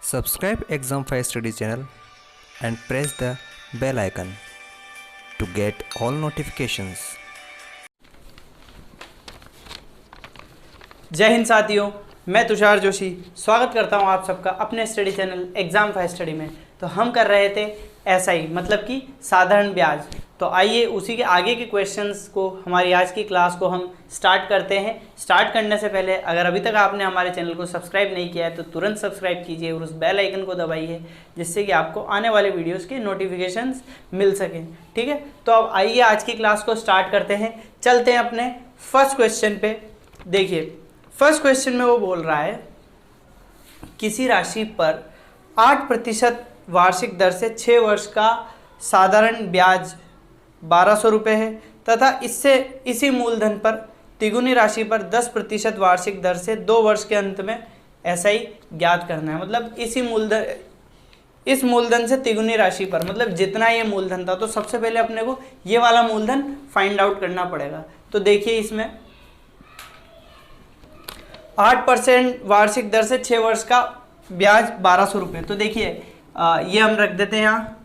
Subscribe Exam 5 Study channel and press the bell icon to get all notifications. जय हिंद साथियों, मैं तुषार जोशी स्वागत करता हूं आप सबका अपने स्टडी चैनल एग्जाम 5 स्टडी में। तो हम कर रहे थे एसआई मतलब कि साधारण ब्याज। तो आइए उसी के आगे के क्वेश्चंस को हमारी आज की क्लास को हम स्टार्ट करते हैं। स्टार्ट करने से पहले अगर अभी तक आपने हमारे चैनल को सब्सक्राइब नहीं किया है तो तुरंत सब्सक्राइब कीजिए और उस बेल आइकन को दबाइए, जिससे कि आपको आने वाले वीडियोस के नोटिफिकेशंस मिल सकें। ठीक है, तो अब आइए आज की क्लास को स्टार्ट करते हैं। चलते हैं अपने फर्स्ट क्वेश्चन पे। देखिए फर्स्ट क्वेश्चन में वो बोल रहा है किसी राशि पर 8% वार्षिक दर से 6 वर्ष का साधारण ब्याज 1200 रुपये है तथा इससे इसी मूलधन पर तिगुनी राशि पर 10% वार्षिक दर से 2 वर्ष के अंत में एसआई ज्ञात करना है। मतलब इस मूलधन से तिगुनी राशि पर मतलब जितना ये मूलधन था, तो सबसे पहले अपने को ये वाला मूलधन फाइंड आउट करना पड़ेगा। तो देखिए इसमें 8% वार्षिक दर से 6 वर्ष का ब्याज 1200 रुपये। तो देखिए ये हम रख देते हैं यहाँ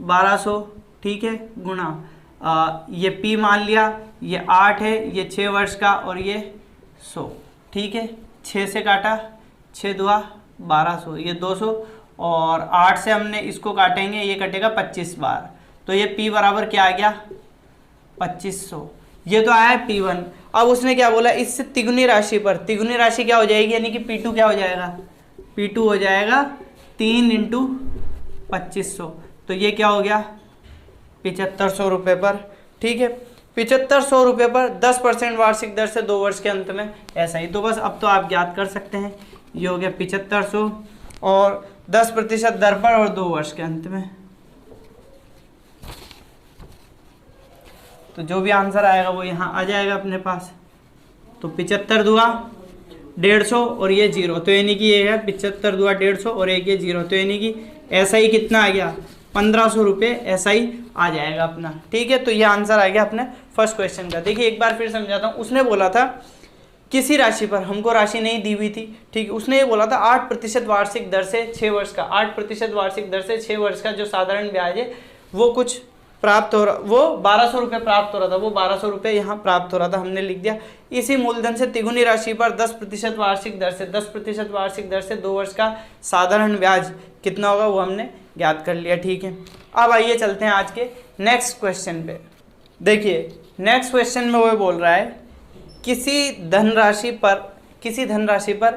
1200, ठीक है, गुणा ये P मान लिया, ये 8 है, ये 6 वर्ष का और ये 100, ठीक है। 6 से काटा, 6 दुआ 1200, ये 200 और 8 से हमने इसको काटेंगे, ये कटेगा 25 बार। तो ये P बराबर क्या आ गया 2500। ये तो आया है P1। अब उसने क्या बोला, इससे तिगुनी राशि पर, तिगुनी राशि क्या हो जाएगी, यानी कि P2 क्या हो जाएगा, P2 हो जाएगा 3 × 2500। तो ये क्या हो गया 7500 रुपये पर, ठीक है। 7500 रुपये पर 10% वार्षिक दर से 2 वर्ष के अंत में ऐसा ही। तो बस अब तो आप ज्ञात कर सकते हैं, ये हो गया 7500 और 10% दर पर और 2 वर्ष के अंत में। तो जो भी आंसर आएगा वो यहाँ आ जाएगा अपने पास। तो 75 दुआ 150 और ये 0, तो यानी कि ये है 75 दुआ 150 और एक ये 0, तो यानी कि ऐसा ही कितना आ गया 1500 रुपये ऐसा ही आ जाएगा अपना। ठीक है, तो ये आंसर आ गया अपने फर्स्ट क्वेश्चन का। देखिए एक बार फिर समझाता हूँ। उसने बोला था किसी राशि पर, हमको राशि नहीं दी हुई थी, ठीक है। उसने ये बोला था 8% वार्षिक दर से 6 वर्ष का, 8% वार्षिक दर से 6 वर्ष का जो साधारण ब्याज है वो कुछ प्राप्त हो रहा, वो 1200 रुपये प्राप्त हो रहा था, वो 1200 रुपये यहाँ प्राप्त हो रहा था, हमने लिख दिया। इसी मूलधन से तिगुनी राशि पर 10% वार्षिक दर से 10% वार्षिक दर से 2 वर्ष का साधारण ब्याज कितना होगा वो हमने ज्ञात कर लिया, ठीक है। अब आइए चलते हैं आज के नेक्स्ट क्वेश्चन पे। देखिए नेक्स्ट क्वेश्चन में वो बोल रहा है किसी धनराशि पर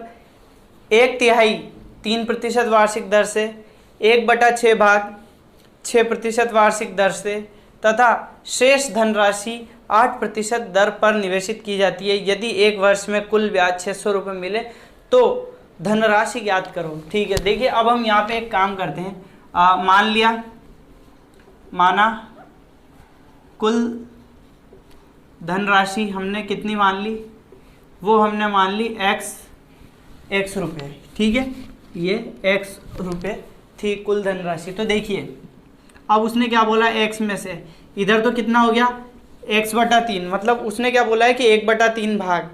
1/3 3% वार्षिक दर से 1/6 भाग 6% वार्षिक दर से तथा शेष धनराशि 8% दर पर निवेशित की जाती है। यदि एक वर्ष में कुल ब्याज 600 रुपये मिले तो धनराशि ज्ञात करो, ठीक है। देखिए अब हम यहाँ पे एक काम करते हैं। माना कुल धनराशि हमने कितनी मान ली, वो हमने मान ली x रुपये, ठीक है। ये x रुपये थी कुल धनराशि। तो देखिए अब उसने क्या बोला, x में से इधर तो कितना हो गया x/3, मतलब उसने क्या बोला है कि 1/3 भाग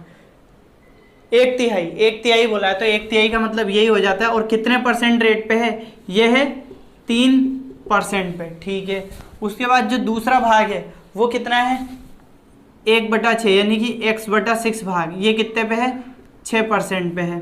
1/3 बोला है। तो 1/3 का मतलब यही हो जाता है। और कितने परसेंट रेट पे है, ये है 3% पे, ठीक है। उसके बाद जो दूसरा भाग है वो कितना है 1/6, यानी कि x/6 भाग, ये कितने पे है 6% पे है,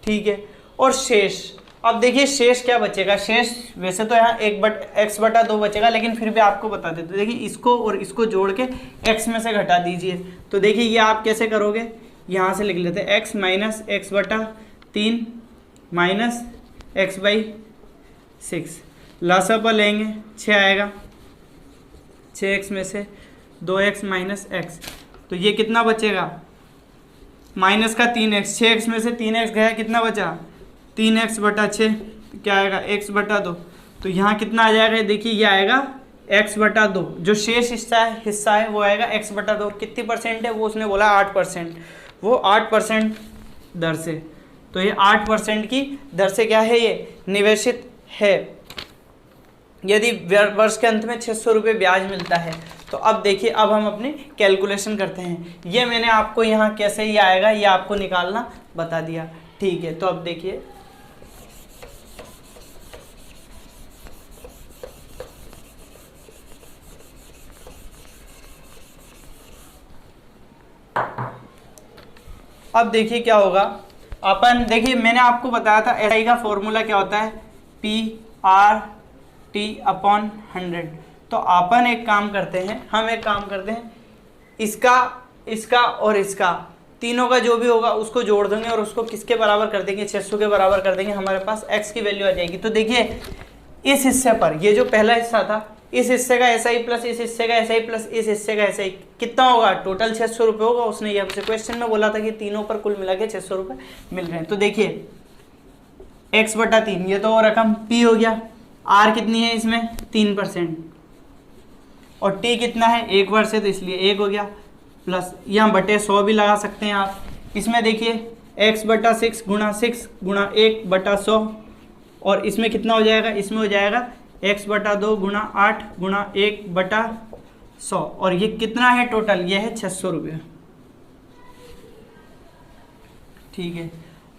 ठीक है। और शेष, अब देखिए शेष क्या बचेगा, शेष वैसे तो यहाँ x/2 बचेगा, लेकिन फिर भी आपको बता देते। देखिए इसको और इसको जोड़ के x में से घटा दीजिए। तो देखिए ये आप कैसे करोगे, यहाँ से लिख लेते हैं x - x/3 माइनस x/6, लसापा लेंगे 6 आएगा, 6x में से 2x माइनस x, तो ये कितना बचेगा माइनस का 3x, 6x में से 3x गया, कितना बचा 3x/6, क्या आएगा x/2। तो यहाँ कितना आ जाएगा, देखिए ये आएगा x/2, जो शेष हिस्सा है वो आएगा x/2। और कितनी परसेंट है वो उसने बोला 8%, वो 8% दर से। तो ये 8% की दर से क्या है, ये निवेशित है। यदि वर्ष के अंत में 600 रुपये ब्याज मिलता है। तो अब देखिए अब हम अपनी कैलकुलेशन करते हैं। ये मैंने आपको यहाँ कैसे ये आएगा ये आपको निकालना बता दिया, ठीक है। तो अब देखिए अब देखिए क्या होगा, अपन देखिए मैंने आपको बताया था एसआई का फॉर्मूला क्या होता है, PRT/100। तो अपन एक काम करते हैं, हम एक काम करते हैं, इसका इसका और इसका तीनों का जो भी होगा उसको जोड़ देंगे और उसको किसके बराबर कर देंगे, 600 के बराबर कर देंगे, हमारे पास x की वैल्यू आ जाएगी। तो देखिए इस हिस्से पर, ये जो पहला हिस्सा था, इस हिस्से का SI प्लस इस हिस्से का SI प्लस इस हिस्से का SI कितना होगा, टोटल 600 रुपये होगा। उसने ये हमसे क्वेश्चन में बोला था कि तीनों पर कुल मिला के 600 रुपये मिल रहे हैं। तो देखिए x/3 ये तो रकम P हो गया, R कितनी है इसमें 3%, और T कितना है 1 वर्ष है तो इसलिए 1 हो गया, प्लस यहाँ बटे 100 भी लगा सकते हैं आप। इसमें देखिए x/6 गुणा 6 गुणा 1/100, और इसमें कितना हो जाएगा, इसमें हो जाएगा x/2 गुणा 8 गुणा 1/100, और ये कितना है टोटल, ये है 600 रुपये। ठीक है,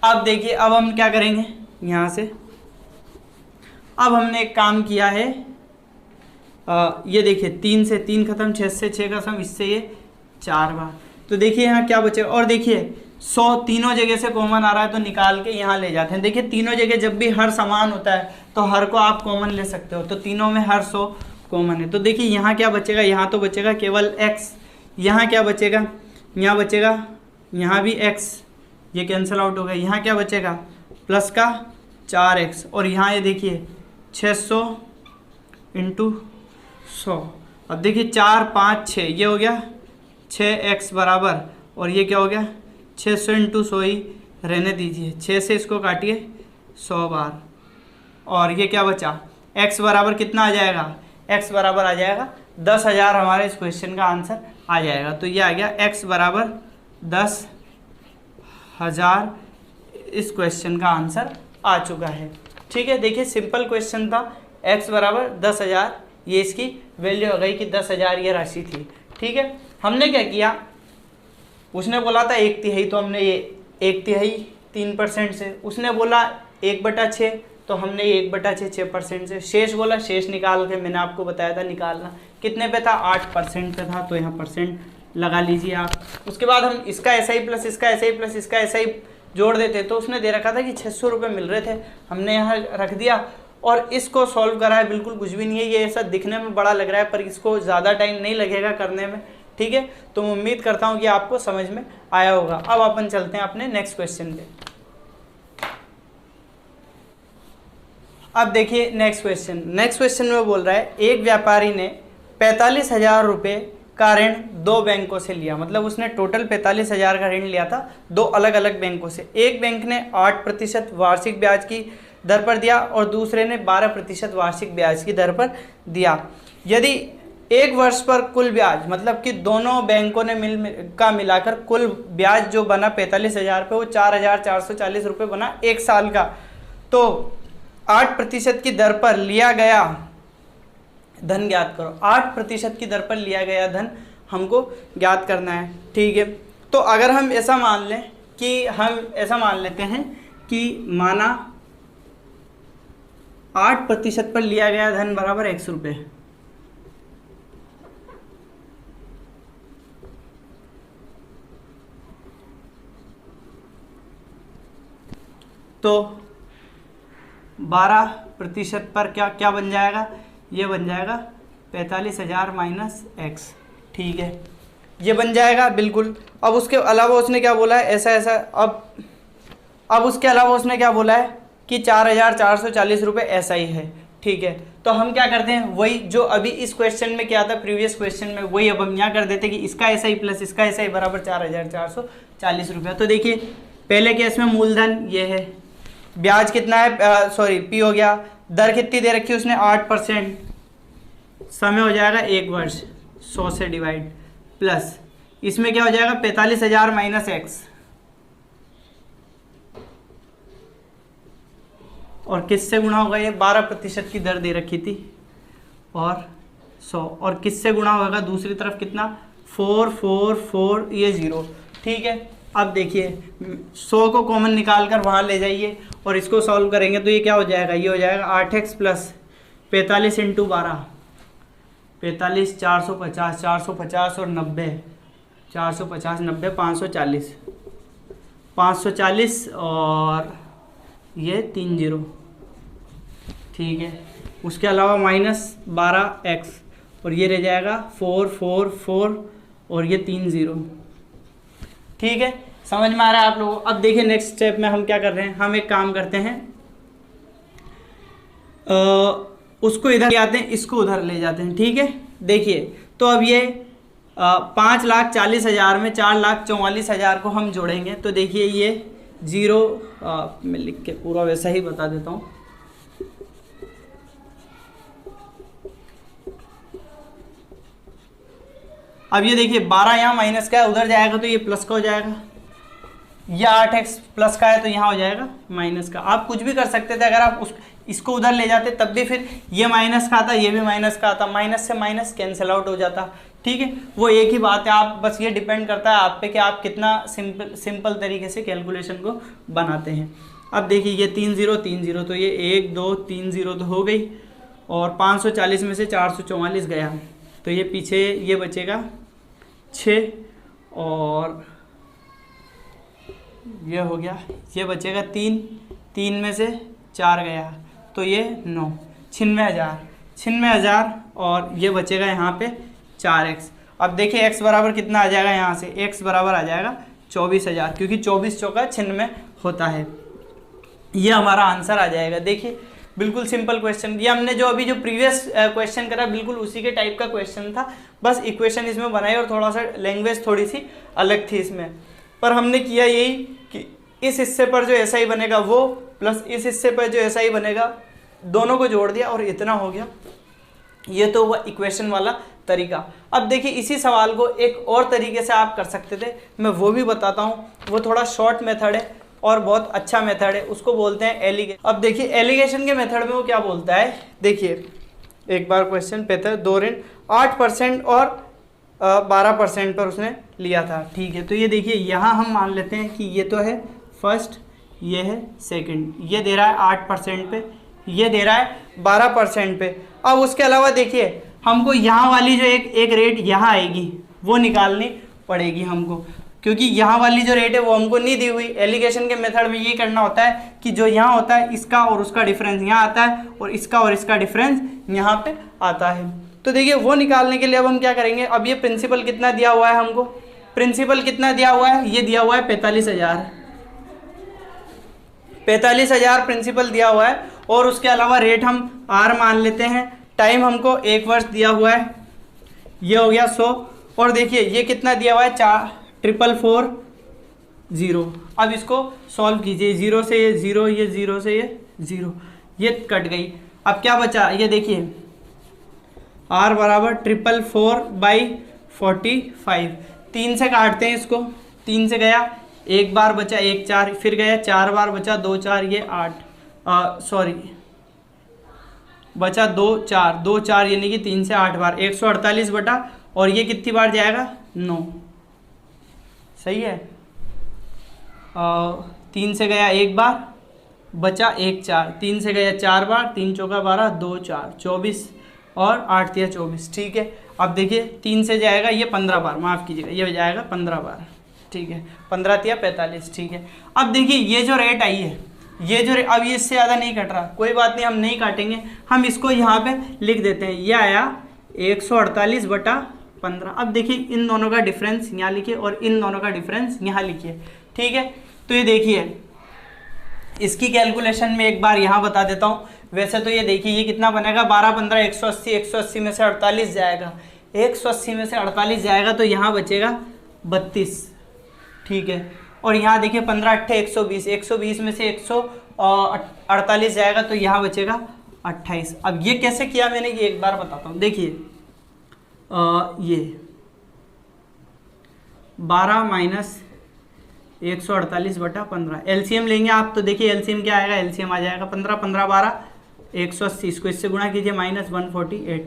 अब देखिए अब हम क्या करेंगे यहाँ से, अब हमने एक काम किया है, ये देखिए 3 से 3 खत्म, 6 से 6 खत्म, इससे ये 4 बार। तो देखिए यहाँ क्या बचेगा, और देखिए 100 तीनों जगह से कॉमन आ रहा है तो निकाल के यहाँ ले जाते हैं। देखिए तीनों जगह जब भी हर समान होता है तो हर को आप कॉमन ले सकते हो, तो तीनों में हर 100 कॉमन है। तो देखिए यहाँ क्या बचेगा, यहाँ तो बचेगा केवल x, यहाँ क्या बचेगा, यहाँ बचेगा, यहाँ भी x, ये कैंसिल आउट हो गया, यहाँ क्या बचेगा प्लस का 4x, और यहाँ ये देखिए 600 × 100। अब देखिए 4 5 6 ये हो गया 6x बराबर, और ये क्या हो गया 600 × 100 ही रहने दीजिए, 6 से इसको काटिए 100 बार, और ये क्या बचा x बराबर कितना आ जाएगा, x बराबर आ जाएगा 10,000, हमारे इस क्वेश्चन का आंसर आ जाएगा। तो ये आ गया x बराबर 10,000, इस क्वेश्चन का आंसर आ चुका है। ठीक है, देखिए सिंपल क्वेश्चन था, x बराबर 10,000, ये इसकी वैल्यू हो गई कि 10,000 ये राशि थी। ठीक है, हमने क्या किया, उसने बोला था 1/3, तो हमने ये 1/3 3% से, उसने बोला 1/6 तो हमने ये 1/6 6% से, शेष बोला शेष निकाल के, मैंने आपको बताया था निकालना, कितने पे था 8% पे था, तो यहाँ परसेंट लगा लीजिए आप। उसके बाद हम इसका SI प्लस इसका SI प्लस इसका SI जोड़ देते, तो उसने दे रखा था कि 600 रुपये मिल रहे थे, हमने यहाँ रख दिया और इसको सॉल्व करा है। बिल्कुल कुछ भी नहीं है, ये ऐसा दिखने में बड़ा लग रहा है पर इसको ज़्यादा टाइम नहीं लगेगा करने में। ठीक है, तो मैं उम्मीद करता हूँ कि आपको समझ में आया होगा। अब अपन चलते हैं अपने नेक्स्ट क्वेश्चन पे। अब देखिए नेक्स्ट क्वेश्चन में बोल रहा है, एक व्यापारी ने 45,000 रुपये का ऋण 2 बैंकों से लिया, मतलब उसने टोटल 45,000 का ऋण लिया था 2 अलग अलग बैंकों से। एक बैंक ने 8% वार्षिक ब्याज की दर पर दिया और दूसरे ने 12% वार्षिक ब्याज की दर पर दिया। यदि 1 वर्ष पर कुल ब्याज, मतलब कि दोनों बैंकों ने मिलाकर कुल ब्याज जो बना 45,000 पे, वो 4,440 रुपये बना 1 साल का, तो 8% की दर पर लिया गया धन ज्ञात करो। 8% की दर पर लिया गया धन हमको ज्ञात करना है। ठीक है, तो अगर हम ऐसा मान लें कि हम ऐसा मान लेते हैं कि माना 8% पर लिया गया धन बराबर 100 रुपये, तो 12% पर क्या बन जाएगा, ये बन जाएगा 45,000 माइनस x। ठीक है, ये बन जाएगा बिल्कुल। अब उसके अलावा उसने क्या बोला है, ऐसा अब उसके अलावा उसने क्या बोला है कि 4,440 रुपये ऐसा ही है। ठीक है, तो हम क्या करते हैं, वही जो अभी इस क्वेश्चन में क्या था, प्रीवियस क्वेश्चन में, वही अब हम यहाँ कर देते कि इसका SI प्लस इसका SI बराबर 4,440 रुपये। तो देखिए पहले केस में मूलधन ये है, ब्याज कितना है, P हो गया, दर कितनी दे रखी है उसने 8%, समय हो जाएगा 1 वर्ष, 100 से डिवाइड, प्लस इसमें क्या हो जाएगा 45,000 माइनस x, और किससे गुणा होगा, ये 12% की दर दे रखी थी, और 100, और किससे गुणा होगा दूसरी तरफ कितना 444, ये 0। ठीक है, अब देखिए 100 को कॉमन निकाल कर वहाँ ले जाइए और इसको सॉल्व करेंगे तो ये क्या हो जाएगा, ये हो जाएगा 8x प्लस 45 × 12, 45 450 450 और 90, 450 90 540, 540 और ये 3 जीरो, ठीक है। उसके अलावा -12x और ये रह जाएगा 444 और ये 3 जीरो, ठीक है। समझ में आ रहा है आप लोगों को? अब देखिए नेक्स्ट स्टेप में हम क्या कर रहे हैं, हम एक काम करते हैं, उसको इधर ले आते हैं, इसको उधर ले जाते हैं, ठीक है। देखिए तो अब ये 5,40,000 में 4,44,000 को हम जोड़ेंगे तो देखिए ये जीरो, मैं लिख के पूरा वैसा ही बता देता हूँ। अब ये देखिए 12 यहाँ माइनस का है, उधर जाएगा तो ये प्लस का हो जाएगा, ये 8x प्लस का है तो यहाँ हो जाएगा माइनस का। आप कुछ भी कर सकते थे, अगर आप इसको उधर ले जाते तब भी फिर ये माइनस का आता, ये भी माइनस का आता, माइनस से माइनस कैंसिल आउट हो जाता, ठीक है। वो एक ही बात है, आप बस ये डिपेंड करता है आप पे कि आप कितना सिंपल तरीके से कैलकुलेशन को बनाते हैं। अब देखिए ये 3 जीरो 3 जीरो, तो ये 1 2 3 जीरो तो हो गई, और 540 में से 444 गया तो ये पीछे ये बचेगा 6 और ये हो गया, ये बचेगा 3 में से 4 गया तो ये 9, 96,000 और ये बचेगा यहाँ पे 4x। अब देखिए x बराबर कितना आ जाएगा, यहाँ से x बराबर आ जाएगा 24,000, क्योंकि 24 चौका 96 होता है, ये हमारा आंसर आ जाएगा। देखिए बिल्कुल सिंपल क्वेश्चन, ये हमने जो अभी जो प्रीवियस क्वेश्चन करा बिल्कुल उसी के टाइप का क्वेश्चन था, बस इक्वेशन इसमें बनाई और थोड़ा सा लैंग्वेज थोड़ी सी अलग थी इसमें, पर हमने किया यही कि इस हिस्से पर जो SI बनेगा वो प्लस इस हिस्से पर जो SI बनेगा दोनों को जोड़ दिया और इतना हो गया। ये तो हुआ इक्वेशन वाला तरीका। अब देखिए इसी सवाल को एक और तरीके से आप कर सकते थे, मैं वो भी बताता हूँ, वो थोड़ा शॉर्ट मेथड है और बहुत अच्छा मेथड है, उसको बोलते हैं एलिगेशन। अब देखिए एलिगेशन के मेथड में वो क्या बोलता है, देखिए एक बार क्वेश्चन पे था 2 ऋण 8% और 12% पर उसने लिया था, ठीक है। तो ये देखिए यहाँ हम मान लेते हैं कि ये तो है फर्स्ट, ये है सेकंड, ये दे रहा है 8% पे, ये दे रहा है 12% पे। अब उसके अलावा देखिए हमको यहाँ वाली जो एक रेट यहाँ आएगी वो निकालनी पड़ेगी हमको, क्योंकि यहाँ वाली जो रेट है वो हमको नहीं दी हुई। एलिगेशन के मेथड में ये करना होता है कि जो यहाँ होता है इसका और उसका डिफरेंस यहाँ आता है और इसका डिफरेंस यहाँ पे आता है। तो देखिए वो निकालने के लिए अब हम क्या करेंगे, अब ये प्रिंसिपल कितना दिया हुआ है हमको, प्रिंसिपल कितना दिया हुआ है, ये दिया हुआ है 45,000 प्रिंसिपल दिया हुआ है, और उसके अलावा रेट हम R मान लेते हैं, टाइम हमको 1 वर्ष दिया हुआ है, ये हो गया 100, और देखिए ये कितना दिया हुआ है 4,440। अब इसको सॉल्व कीजिए, 0 से ये 0, ये 0 से ये 0, ये कट गई। अब क्या बचा, ये देखिए R बराबर 444/45, 3 से काटते हैं इसको, 3 से गया, एक बार बचा 1 4, फिर गया 4 बार बचा 2 4, ये 8 बचा 2 4 यानी कि 3 से 8 बार 148 बटा, और ये कितनी बार जाएगा 9, सही है। 3 से गया 1 बार बचा 1 4, 3 से गया 4 बार, 3 चौका 12, 2 4 24 और 8 तिया 24, ठीक है। अब देखिए 3 से जाएगा ये 15 बार, माफ़ कीजिएगा ये जाएगा 15 बार, ठीक है, 15 तिया 45, ठीक है। अब देखिए ये जो रेट आई है, ये जो अब ये इससे ज़्यादा नहीं कट रहा, कोई बात नहीं, हम नहीं काटेंगे, हम इसको यहाँ पे लिख देते हैं, ये आया 148/15। अब देखिए इन दोनों का डिफरेंस यहाँ लिखिए और इन दोनों का डिफरेंस यहाँ लिखिए, ठीक है। तो ये देखिए इसकी कैलकुलेशन में एक बार यहाँ बता देता हूँ। वैसे तो ये देखिए ये कितना बनेगा, 12 15 180, 180 में से 48 जाएगा, 180 में से 48 जाएगा तो यहाँ बचेगा 32, ठीक है। और यहाँ देखिए 15 8 120, 120 में से 148 जाएगा तो यहाँ बचेगा 28। अब ये कैसे किया मैंने, ये एक बार बताता हूँ। देखिए ये 12 माइनस 148/15 एलसीएम लेंगे आप, तो देखिए एलसीएम क्या आएगा, एलसीएम आ जाएगा 15 15 12 180, इसको इससे गुणा कीजिए -148,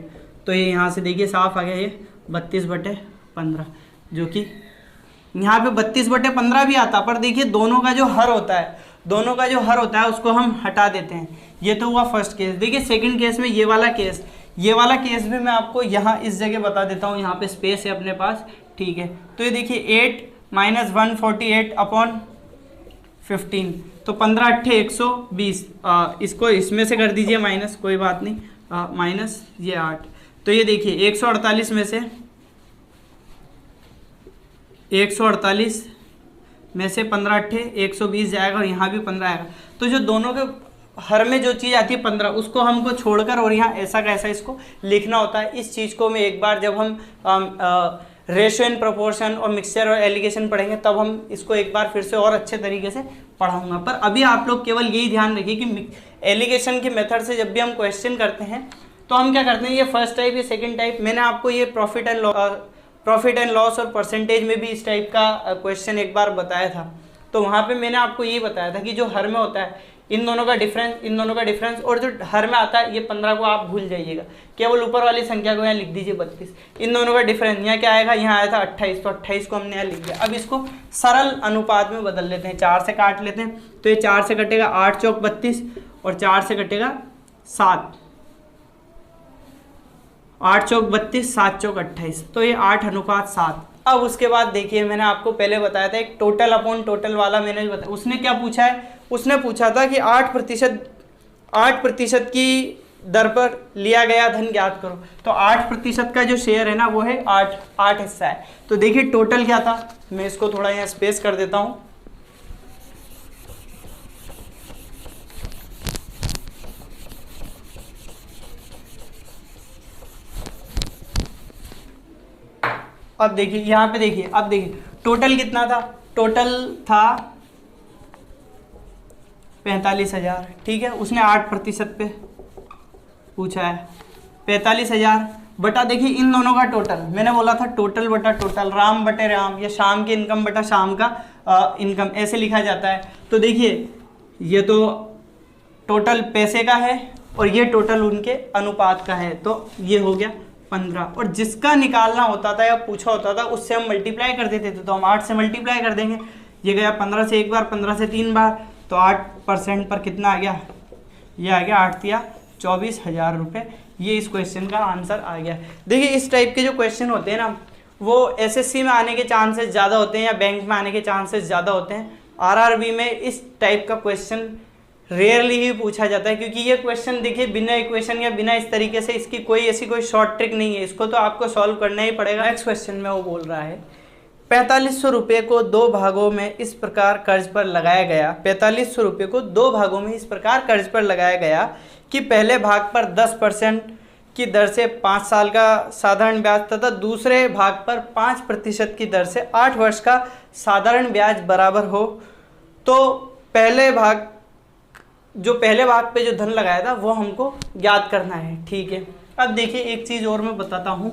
तो ये यहाँ से देखिए साफ आ गया ये 32/15, जो कि यहाँ पे 32/15 भी आता, पर देखिए दोनों का जो हर होता है उसको हम हटा देते हैं। ये तो हुआ फर्स्ट केस। देखिए सेकंड केस में ये वाला केस भी मैं आपको यहाँ इस जगह बता देता हूँ, यहाँ पे स्पेस है अपने पास, ठीक है। तो ये देखिए 8 - 148 अपॉन 15, तो 15 अट्ठे 120, इसको इसमें से कर दीजिए माइनस, कोई बात नहीं, माइनस ये 8, तो ये देखिए 148 में से 15 अट्ठे 120 जाएगा और यहाँ भी 15 आएगा, तो जो दोनों के हर में जो चीज़ आती है 15 उसको हमको छोड़कर और यहाँ ऐसा कैसा इसको लिखना होता है। इस चीज़ को मैं एक बार जब हम रेशियो एंड प्रोपोर्शन और मिक्सचर और एलिगेशन पढ़ेंगे तब हम इसको एक बार फिर से और अच्छे तरीके से पढ़ाऊंगा। पर अभी आप लोग केवल यही ध्यान रखिए कि एलिगेशन के मेथड से जब भी हम क्वेश्चन करते हैं तो हम क्या करते हैं, ये फर्स्ट टाइप, ये सेकेंड टाइप, मैंने आपको ये प्रॉफिट एंड लॉस और परसेंटेज में भी इस टाइप का क्वेश्चन एक बार बताया था, तो वहाँ पे मैंने आपको ये बताया था कि जो हर में होता है इन दोनों का डिफरेंस और जो हर में आता है ये 15 को आप भूल जाइएगा, केवल ऊपर वाली संख्या को यहाँ लिख दीजिए 32, इन दोनों का डिफरेंस यहाँ क्या आएगा, यहाँ आया था 28, तो 28 को हमने यहाँ लिख दिया। अब इसको सरल अनुपात में बदल लेते हैं, 4 से काट लेते हैं, तो ये 4 से कटेगा 8 चौक 32 और 4 से कटेगा 7, 8 चौक 32, 7 चौक 28, तो ये 8:7। अब उसके बाद देखिए मैंने आपको पहले बताया था एक टोटल अपॉन टोटल वाला मैंने बताया, उसने क्या पूछा है, उसने पूछा था कि 8% की दर पर लिया गया धन ज्ञात करो, तो 8% का जो शेयर है ना वो है 8 हिस्सा है। तो देखिए टोटल क्या था, मैं इसको थोड़ा यहाँ स्पेस कर देता हूँ, अब देखिए यहाँ पे देखिए, अब देखिए टोटल कितना था, टोटल था 45,000, ठीक है, उसने 8% पे पूछा है 45,000 बटा, देखिए इन दोनों का टोटल, मैंने बोला था टोटल बटा टोटल, राम बटे राम, या शाम की इनकम बटा शाम का इनकम, ऐसे लिखा जाता है। तो देखिए ये तो टोटल पैसे का है और ये टोटल उनके अनुपात का है, तो ये हो गया 15, और जिसका निकालना होता था या पूछा होता था उससे हम मल्टीप्लाई कर देते थे, तो हम 8 से मल्टीप्लाई कर देंगे, ये गया 15 से एक बार, 15 से 3 बार, तो 8% पर कितना आ गया, ये आ गया 8 या 24,000 रुपये, ये इस क्वेश्चन का आंसर आ गया। देखिए इस टाइप के जो क्वेश्चन होते हैं ना वो एसएससी में आने के चांसेस ज़्यादा होते हैं या बैंक में आने के चांसेस ज़्यादा होते हैं, आरआरबी में इस टाइप का क्वेश्चन रेयरली ही पूछा जाता है, क्योंकि ये क्वेश्चन देखिए बिना इक्वेशन या बिना इस तरीके से इसकी कोई ऐसी कोई शॉर्ट ट्रिक नहीं है, इसको तो आपको सॉल्व करना ही पड़ेगा। नेक्स्ट क्वेश्चन में वो बोल रहा है 4500 रुपये को 2 भागों में इस प्रकार कर्ज पर लगाया गया, 4500 रुपये को 2 भागों में इस प्रकार कर्ज पर लगाया गया कि पहले भाग पर 10% की दर से 5 साल का साधारण ब्याज तथा दूसरे भाग पर 5% की दर से 8 वर्ष का साधारण ब्याज बराबर हो, तो पहले भाग पे जो धन लगाया था वो हमको ज्ञात करना है, ठीक है। अब देखिए एक चीज़ और मैं बताता हूँ,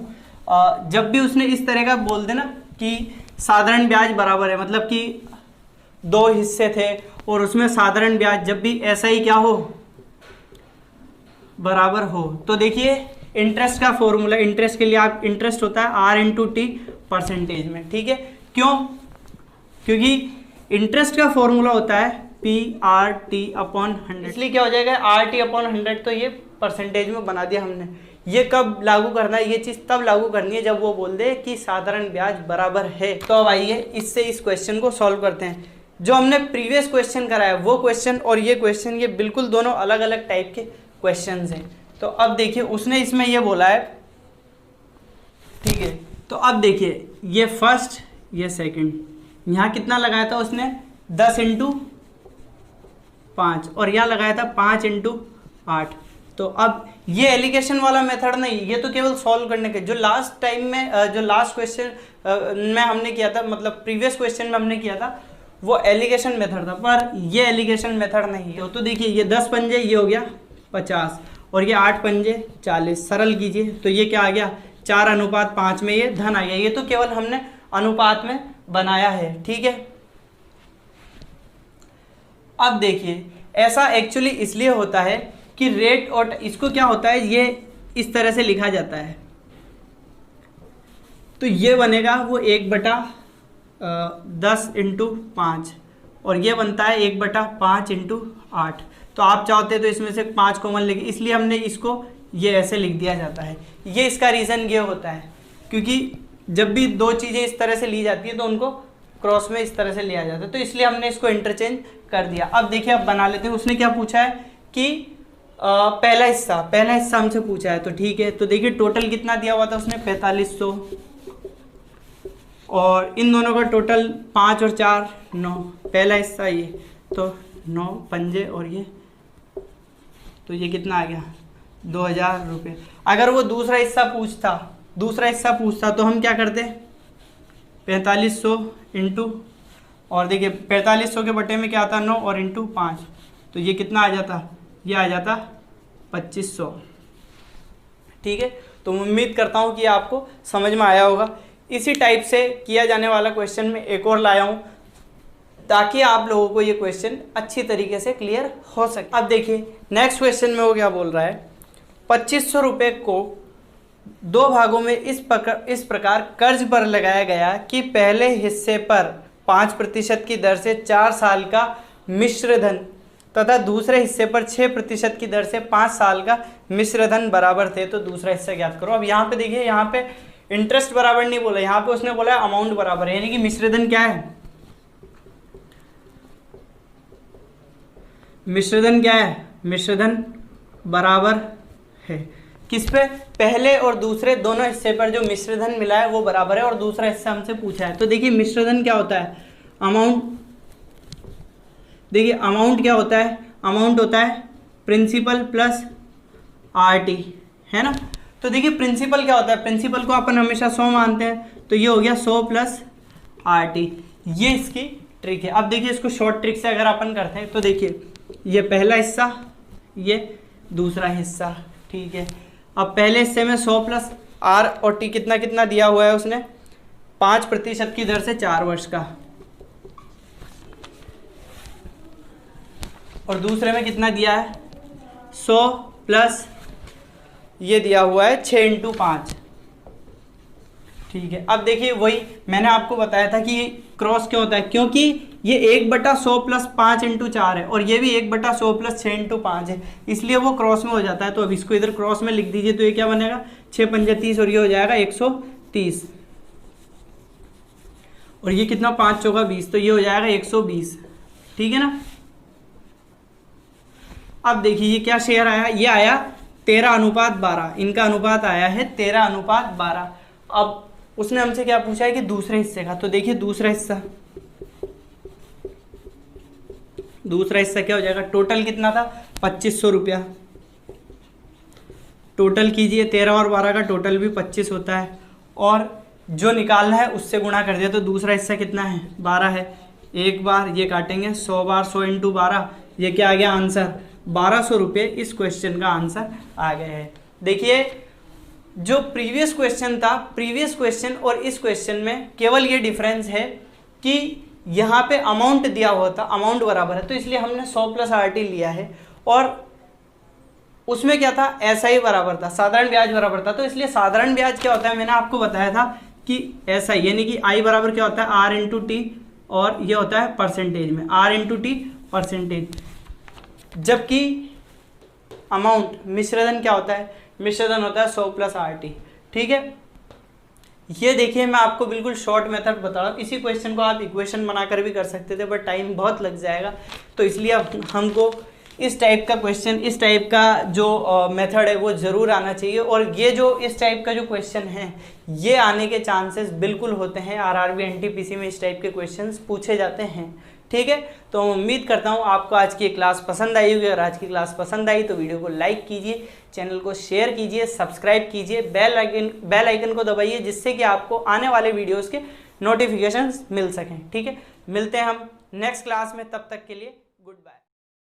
जब भी उसने इस तरह का बोल देना कि साधारण ब्याज बराबर है, मतलब कि 2 हिस्से थे और उसमें साधारण ब्याज जब भी ऐसा ही क्या हो, बराबर हो, तो देखिए इंटरेस्ट का फॉर्मूला, इंटरेस्ट के लिए आप इंटरेस्ट होता है R/T परसेंटेज में, ठीक है। क्यों, क्योंकि इंटरेस्ट का फॉर्मूला होता है PRT/100, इसलिए क्या हो जाएगा RT/100, तो ये परसेंटेज में बना दिया हमने। ये कब लागू करना है, ये चीज़ तब लागू करनी है जब वो बोल दे कि साधारण ब्याज बराबर है। तो अब आइए इससे इस क्वेश्चन को सॉल्व करते हैं। जो हमने प्रीवियस क्वेश्चन कराया वो क्वेश्चन और ये क्वेश्चन, ये बिल्कुल दोनों अलग अलग टाइप के क्वेश्चंस हैं। तो अब देखिए उसने इसमें ये बोला है, ठीक है, तो अब देखिए ये फर्स्ट ये सेकंड, यहाँ कितना लगाया था उसने 10 × 5 और यहाँ लगाया था 5 × 8। तो अब ये एलिगेशन वाला मेथड नहीं, ये तो केवल सॉल्व करने के, जो लास्ट टाइम में जो लास्ट क्वेश्चन में हमने किया था, मतलब प्रीवियस क्वेश्चन में हमने किया था वो एलिगेशन मेथड था, पर ये एलिगेशन मेथड नहीं है। तो देखिए ये 10 पंजे ये हो गया 50 और ये 8 पंजे 40, सरल कीजिए तो ये क्या आ गया 4:5 में ये धन आ गया। ये तो केवल हमने अनुपात में बनाया है, ठीक है। अब देखिए ऐसा एक्चुअली इसलिए होता है कि रेट और इसको क्या होता है, ये इस तरह से लिखा जाता है, तो ये बनेगा वो 1/10 × 5 और ये बनता है 1/5 × 8। तो आप चाहते तो इसमें से 5 कॉमन लेके, इसलिए हमने इसको ये ऐसे लिख दिया जाता है। ये इसका रीज़न ये होता है क्योंकि जब भी 2 चीज़ें इस तरह से ली जाती है तो उनको क्रॉस में इस तरह से लिया जाता है, तो इसलिए हमने इसको इंटरचेंज कर दिया। अब देखिए, अब बना लेते हैं। उसने क्या पूछा है कि पहला हिस्सा हमसे पूछा है, तो ठीक है। तो देखिए टोटल कितना दिया हुआ था उसने, 4500, और इन दोनों का टोटल 5 और 4 9, पहला हिस्सा ये, तो 9 पंजे और ये, तो ये कितना आ गया 2000 रुपये। अगर वो दूसरा हिस्सा पूछता तो हम क्या करते, 4500 इंटू, और देखिए 4500 के बटे में क्या आता 9 और इंटू 5, तो ये कितना आ जाता, ये आ जाता 2500। ठीक है, तो मैं उम्मीद करता हूँ कि आपको समझ में आया होगा। इसी टाइप से किया जाने वाला क्वेश्चन में एक और लाया हूँ, ताकि आप लोगों को ये क्वेश्चन अच्छी तरीके से क्लियर हो सके। अब देखिए नेक्स्ट क्वेश्चन में वो क्या बोल रहा है, 2500 रुपये को 2 भागों में इस प्रकार कर्ज पर लगाया गया कि पहले हिस्से पर 5% की दर से 4 साल का मिश्र धन तथा दूसरे हिस्से पर 6% की दर से 5 साल का मिश्र धन बराबर थे, तो दूसरा हिस्सा ज्ञात करो। अब यहाँ पे देखिए, यहाँ पे इंटरेस्ट बराबर नहीं बोला, यहाँ पे उसने बोला अमाउंट बराबर है, यानी कि मिश्र धन क्या है, मिश्र धन बराबर है किस पे, पहले और दूसरे दोनों हिस्से पर जो मिश्र धन मिला है वो बराबर है, और दूसरा हिस्सा हमसे पूछा है। तो देखिए मिश्र धन क्या होता है, अमाउंट, देखिए अमाउंट क्या होता है, अमाउंट होता है प्रिंसिपल प्लस आरटी, है ना। तो देखिए प्रिंसिपल क्या होता है, प्रिंसिपल को अपन हमेशा 100 मानते हैं, तो ये हो गया 100 प्लस आरटी, ये इसकी ट्रिक है। अब देखिए इसको शॉर्ट ट्रिक से अगर अपन करते हैं, तो देखिए ये पहला हिस्सा, ये दूसरा हिस्सा, ठीक है। अब पहले हिस्से में 100 प्लस आर और टी कितना कितना दिया हुआ है उसने, 5% की दर से 4 वर्ष का, और दूसरे में कितना दिया है 100 प्लस ये दिया हुआ है 6 इंटू 5, ठीक है। अब देखिए वही मैंने आपको बताया था कि क्रॉस क्यों होता है, क्योंकि ये 1/100 प्लस 5 इंटू 4 है, और ये भी 1/100 प्लस 6 इंटू 5 है, इसलिए वो क्रॉस में हो जाता है। तो अब इसको इधर क्रॉस में लिख दीजिए, तो ये क्या बनेगा 6 पंजे 30, और ये हो जाएगा 130, और ये कितना 5 चौका 20, तो ये हो जाएगा 120, ठीक है ना। अब देखिए ये क्या शेयर आया, ये आया 13:12, इनका अनुपात आया है 13:12। अब उसने हमसे क्या पूछा है कि दूसरे हिस्से का, तो देखिए दूसरा हिस्सा क्या हो जाएगा, टोटल कितना था 2500 रुपया, टोटल कीजिए 13 और 12 का टोटल भी 25 होता है, और जो निकालना है उससे गुणा कर दिया, तो दूसरा हिस्सा कितना है 12 है, एक बार ये काटेंगे 100 बार 100 इंटू 12, ये क्या आ गया आंसर 1200 रुपये। इस क्वेश्चन का आंसर आ गया है। देखिए जो प्रीवियस क्वेश्चन था, प्रीवियस क्वेश्चन और इस क्वेश्चन में केवल ये डिफरेंस है कि यहाँ पे अमाउंट दिया हुआ था, अमाउंट बराबर है, तो इसलिए हमने 100 प्लस आरटी लिया है, और उसमें क्या था एसआई बराबर था, साधारण ब्याज बराबर था, तो इसलिए साधारण ब्याज क्या होता है मैंने आपको बताया था कि एसआई यानी कि आई बराबर क्या होता है आर इंटू टी, और ये होता है परसेंटेज में आर इंटू टी परसेंटेज, जबकि अमाउंट मिश्रधन क्या होता है, मिश्रधन होता है 100 प्लस आरटी, ठीक है। ये देखिए मैं आपको बिल्कुल शॉर्ट मेथड बता रहा हूँ, इसी क्वेश्चन को आप इक्वेशन बनाकर भी कर सकते थे, बट टाइम बहुत लग जाएगा, तो इसलिए अब हमको इस टाइप का क्वेश्चन, इस टाइप का जो मेथड है वो ज़रूर आना चाहिए, और ये जो इस टाइप का जो क्वेश्चन है ये आने के चांसेस बिल्कुल होते हैं, आरआरबी एनटीपीसी में इस टाइप के क्वेश्चंस पूछे जाते हैं, ठीक है। तो उम्मीद करता हूँ आपको आज की क्लास पसंद आई होगी, और आज की क्लास पसंद आई तो वीडियो को लाइक कीजिए, चैनल को शेयर कीजिए, सब्सक्राइब कीजिए, बेल आइकन को दबाइए, जिससे कि आपको आने वाले वीडियोस के नोटिफिकेशंस मिल सकें, ठीक है। मिलते हैं हम नेक्स्ट क्लास में, तब तक के लिए